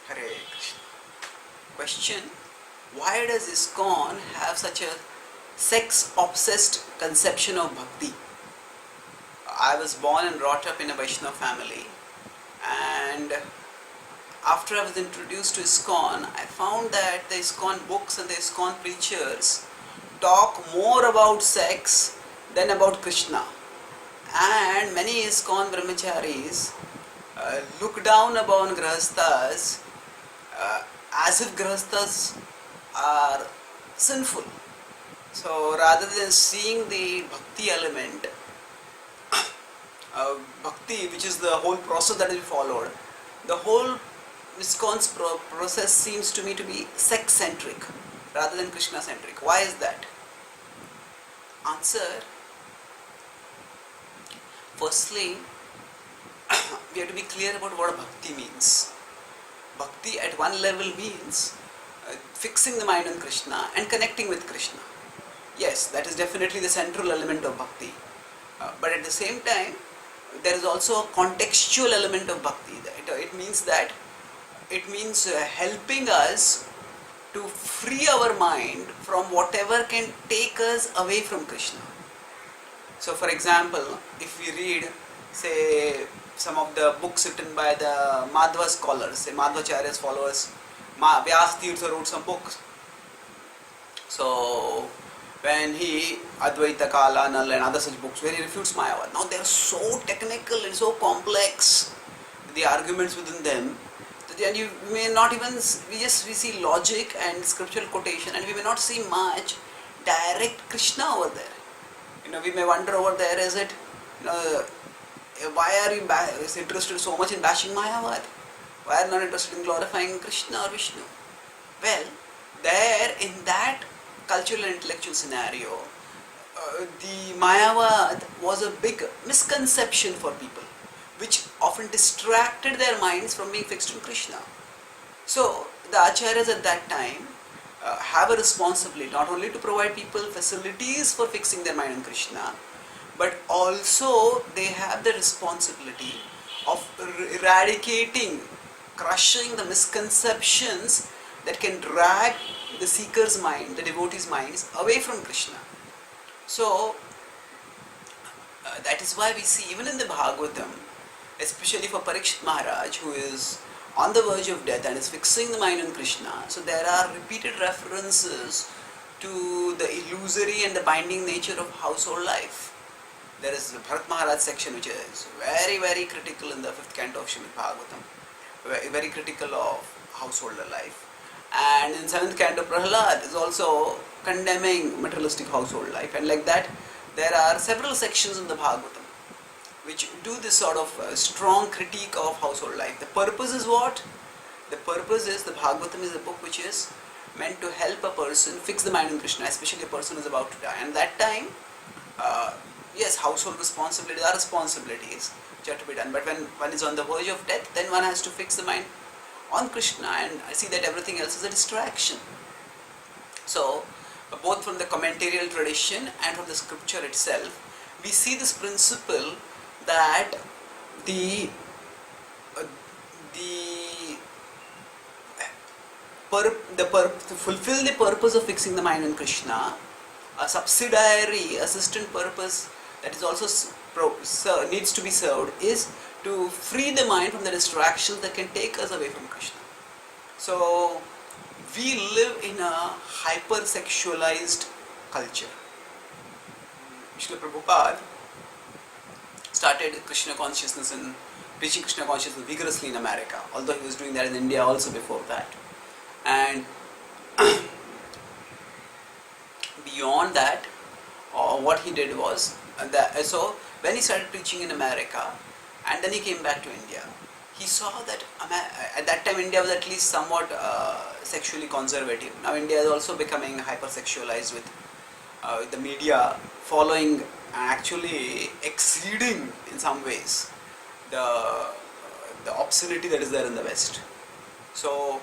Hare Krishna. Question: why does ISKCON have such a sex-obsessed conception of bhakti? I was born and brought up in a Vaishnava family, and after I was introduced to ISKCON, I found that the ISKCON books and the ISKCON preachers talk more about sex than about Krishna. And many ISKCON brahmacharis look down upon grahasthas as if grahasthas are sinful. So rather than seeing the bhakti element, bhakti, which is the whole process that is followed, the whole ISKCON's process seems to me to be sex-centric rather than Krishna-centric. Why is that? Answer: firstly, we have to be clear about what bhakti means. Bhakti at one level means fixing the mind on Krishna and connecting with Krishna. Yes, that is definitely the central element of bhakti. But at the same time, there is also a contextual element of bhakti. It means helping us to free our mind from whatever can take us away from Krishna. So for example, if we read, say, some of the books written by the Madhva scholars, say Madhvacharya's followers, Vyasa Tirtha wrote some books. So when he, Advaita Kala, Nal and other such books, where he refutes Mayavad. Now they are so technical and so complex, the arguments within them, and you may not even, we see logic and scriptural quotation, and we may not see much direct Krishna over there. We may wonder over there, is it, why are you interested so much in bashing Mayavad? Why are you not interested in glorifying Krishna or Vishnu? Well, there in that cultural and intellectual scenario, the Mayavad was a big misconception for people, which often distracted their minds from being fixed on Krishna. So the acharyas at that time have a responsibility not only to provide people facilities for fixing their mind on Krishna, but also they have the responsibility of eradicating, crushing the misconceptions that can drag the seeker's mind, the devotee's minds away from Krishna. So that is why we see even in the Bhagavatam, especially for Parikshit Maharaj, who is on the verge of death and is fixing the mind on Krishna, so there are repeated references to the illusory and the binding nature of household life. There is the Bharat Maharaj section, which is very, very critical in the 5th canto of Srimad Bhagavatam, very critical of household life. And in 7th canto, Prahlad is also condemning materialistic household life, and like that, there are several sections in the Bhagavatam which do this sort of strong critique of household life. The purpose is what? The purpose is, the Bhagavatam is a book which is meant to help a person fix the mind on Krishna, especially a person who is about to die. And that time, yes, household responsibilities are responsibilities which have to be done. But when one is on the verge of death, then one has to fix the mind on Krishna and see that everything else is a distraction. So, both from the commentarial tradition and from the scripture itself, we see this principle that to fulfill the purpose of fixing the mind on Krishna, a subsidiary assistant purpose that is also needs to be served is to free the mind from the distractions that can take us away from Krishna. So we live in a hyper-sexualized culture. Srila Prabhupada started Krishna consciousness and preaching Krishna consciousness vigorously in America, although he was doing that in India also before that. And beyond that, what he did was, so when he started preaching in America and then he came back to India, he saw that at that time India was at least somewhat sexually conservative. Now India is also becoming hypersexualized with the media following and actually exceeding in some ways the obscenity that is there in the West. So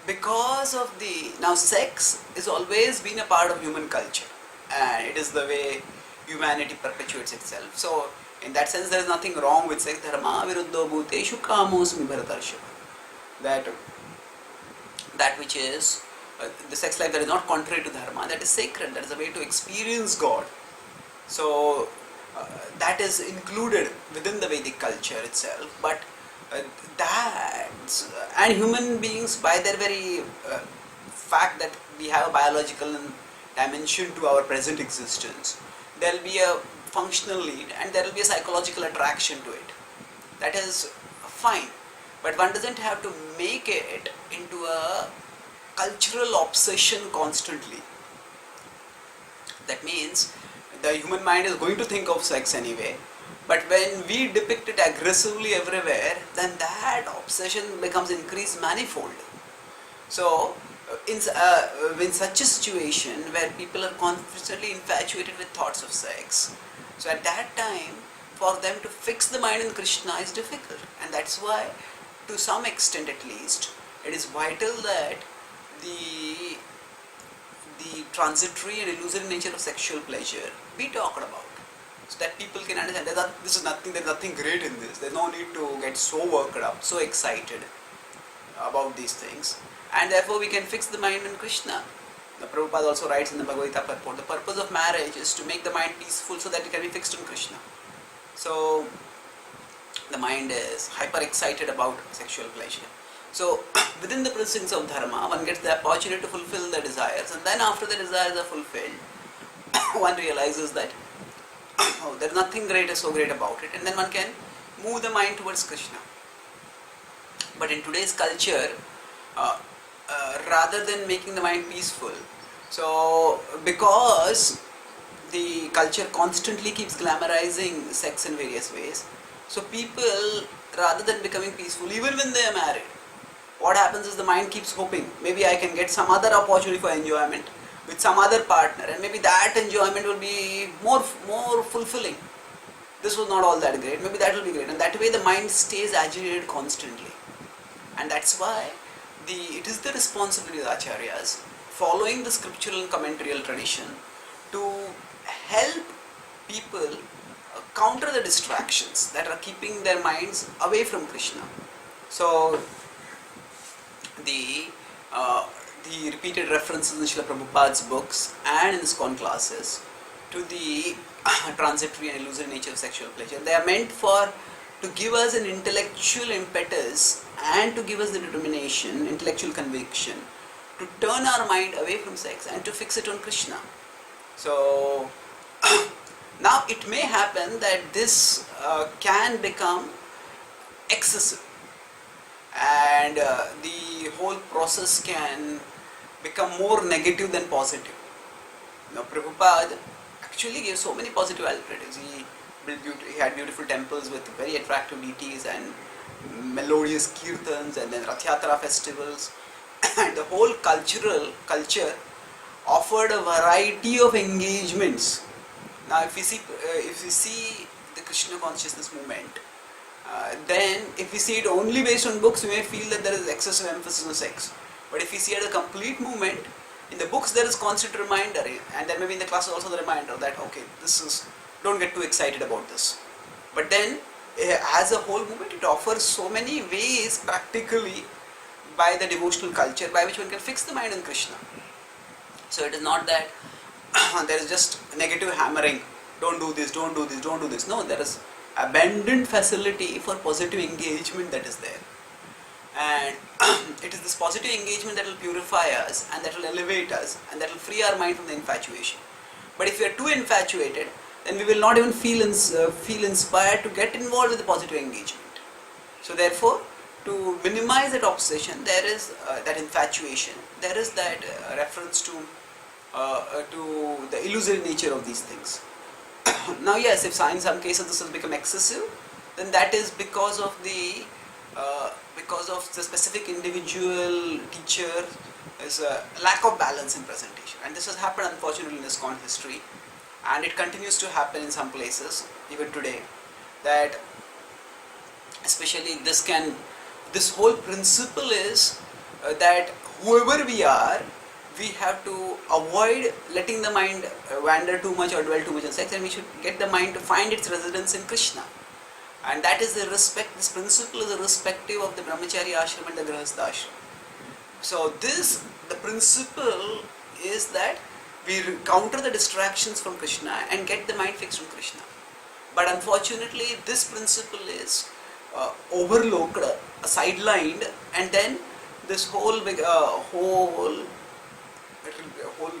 because of now sex has always been a part of human culture, and it is the way humanity perpetuates itself. So in that sense there is nothing wrong with sex. Dharma viruddho bhuteshu kamosmi bharatarshava. that that which is the sex life that is not contrary to dharma, that is sacred, that is a way to experience God. So that is included within the Vedic culture itself, but that and human beings, by their very fact that we have a biological dimension to our present existence, there will be a functional need and there will be a psychological attraction to it. That is fine, but one doesn't have to make it into a cultural obsession constantly. That means the human mind is going to think of sex anyway, but when we depict it aggressively everywhere, then that obsession becomes increased manifold. So in such a situation where people are constantly infatuated with thoughts of sex, so at that time for them to fix the mind in Krishna is difficult, and that's why to some extent at least it is vital that the transitory and illusory nature of sexual pleasure be talked about, so that people can understand that there's nothing great in this. There's no need to get so worked up, so excited about these things, and therefore we can fix the mind in Krishna. The Prabhupada also writes in the Bhagavad Gita purport, the purpose of marriage is to make the mind peaceful so that it can be fixed in Krishna. So the mind is hyper excited about sexual pleasure. So within the precincts of dharma, one gets the opportunity to fulfill the desires, and then after the desires are fulfilled, one realizes that there's nothing so great about it, and then one can move the mind towards Krishna. But in today's culture, rather than making the mind peaceful, so because the culture constantly keeps glamorizing sex in various ways, so people, rather than becoming peaceful, even when they are married, what happens is the mind keeps hoping, maybe I can get some other opportunity for enjoyment with some other partner, and maybe that enjoyment will be more fulfilling. This was not all that great, maybe that will be great, and that way the mind stays agitated constantly. And that's why it is the responsibility of the acharyas, following the scriptural and commentarial tradition, to help people counter the distractions that are keeping their minds away from Krishna. So the repeated references in Srila Prabhupada's books and in ISKCON classes to the transitory and illusory nature of sexual pleasure, they are meant to give us an intellectual impetus and to give us the determination, intellectual conviction, to turn our mind away from sex and to fix it on Krishna. So now it may happen that this can become excessive, and the whole process can become more negative than positive. Now Prabhupada actually gave so many positive alternatives. He had beautiful temples with very attractive deities and melodious kirtans, and then Rath Yatra festivals, and the whole culture offered a variety of engagements. Now if we see the Krishna consciousness movement, then if we see it only based on books, we may feel that there is excessive emphasis on sex. But if we see it as a complete movement, in the books there is constant reminder, and then maybe in the classes also the reminder that okay, don't get too excited about this. But then as a whole movement, it offers so many ways practically by the devotional culture by which one can fix the mind on Krishna. So it is not that there is just negative hammering, don't do this, don't do this, don't do this. No, there is abundant facility for positive engagement that is there. And it is this positive engagement that will purify us and that will elevate us and that will free our mind from the infatuation. But if we are too infatuated, then we will not even feel inspired to get involved with the positive engagement. So therefore, to minimize that obsession, there is that infatuation, there is that reference to the illusory nature of these things. Now yes, if in some cases this has become excessive, then that is because of the specific individual teacher. There's a lack of balance in presentation, and this has happened unfortunately in ISKCON history, and it continues to happen in some places even today. That especially this whole principle is that whoever we are, we have to avoid letting the mind wander too much or dwell too much on sex, and we should get the mind to find its residence in Krishna. And that is this principle is irrespective of the brahmachari ashram and the grahastha ashram. So the principle is that we counter the distractions from Krishna and get the mind fixed on Krishna. But unfortunately, this principle is overlooked, sidelined, and then this whole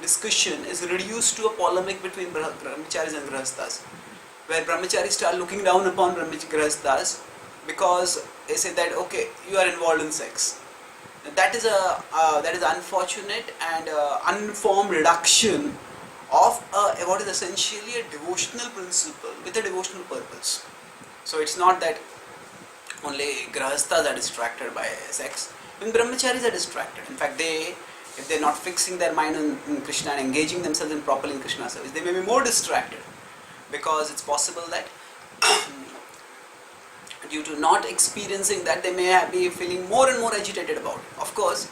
discussion is reduced to a polemic between brahmacharis and grahasthas, where brahmacharis start looking down upon grahasthas because they say that okay, you are involved in sex. That is unfortunate and unformed reduction of what is essentially a devotional principle with a devotional purpose. So it's not that only grahasthas are distracted by sex. Even brahmacharis are distracted. In fact, if they're not fixing their mind on Krishna and engaging themselves in properly in Krishna service, they may be more distracted, because it's possible that due to not experiencing that, they may be feeling more and more agitated about it. Of course,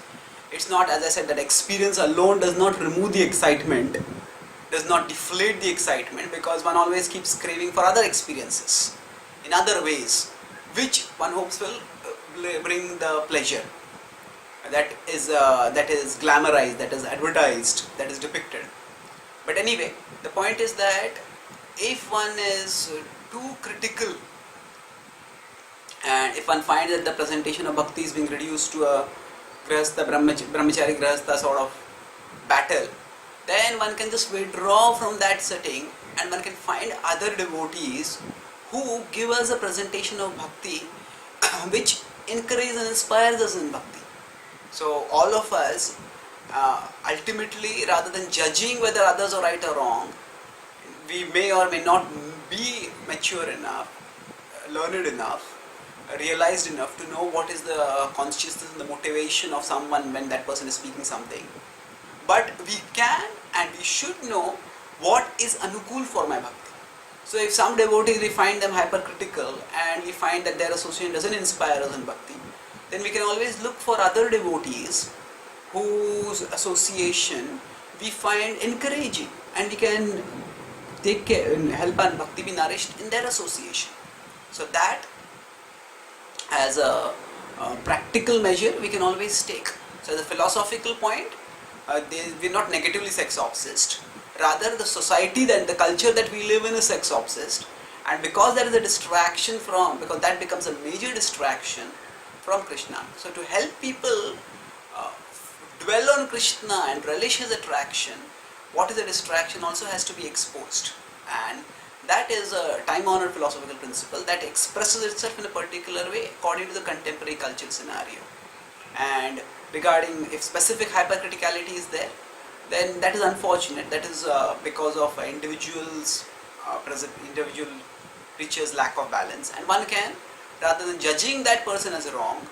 it's not, as I said, that experience alone does not remove the excitement, does not deflate the excitement, because one always keeps craving for other experiences in other ways, which one hopes will bring the pleasure that is glamorized, that is advertised, that is depicted. But anyway, the point is that if one is too critical, and if one finds that the presentation of bhakti is being reduced to a grahastha, brahmachari grahastha sort of battle, then one can just withdraw from that setting and one can find other devotees who give us a presentation of bhakti which encourages and inspires us in bhakti. So all of us ultimately, rather than judging whether others are right or wrong, we may or may not be mature enough, learned enough, realized enough to know what is the consciousness and the motivation of someone when that person is speaking something. But we can and we should know what is anukul for my bhakti. So if some devotees, we find them hypercritical and we find that their association doesn't inspire us in bhakti, then we can always look for other devotees whose association we find encouraging, and we can take care and help our bhakti be nourished in their association. So that as a practical measure we can always take. So as a philosophical point, we're not negatively sex obsessed. Rather, the society, that the culture that we live in is sex obsessed, and because there is a distraction because that becomes a major distraction from Krishna. So to help people dwell on Krishna and relish his attraction, what is a distraction also has to be exposed, and that is a time-honored philosophical principle that expresses itself in a particular way according to the contemporary cultural scenario. And regarding if specific hypercriticality is there, then that is unfortunate. That is because of individual preacher's lack of balance, and one can, rather than judging that person as wrong,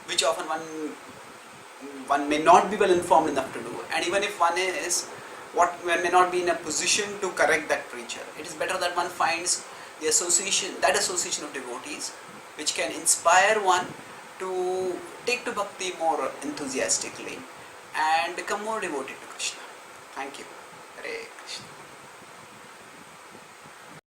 which often one may not be well informed enough to do, and even if one is, one may not be in a position to correct that preacher, it is better that one finds that association of devotees which can inspire one to take to bhakti more enthusiastically and become more devoted to Krishna. Thank you. Hare Krishna.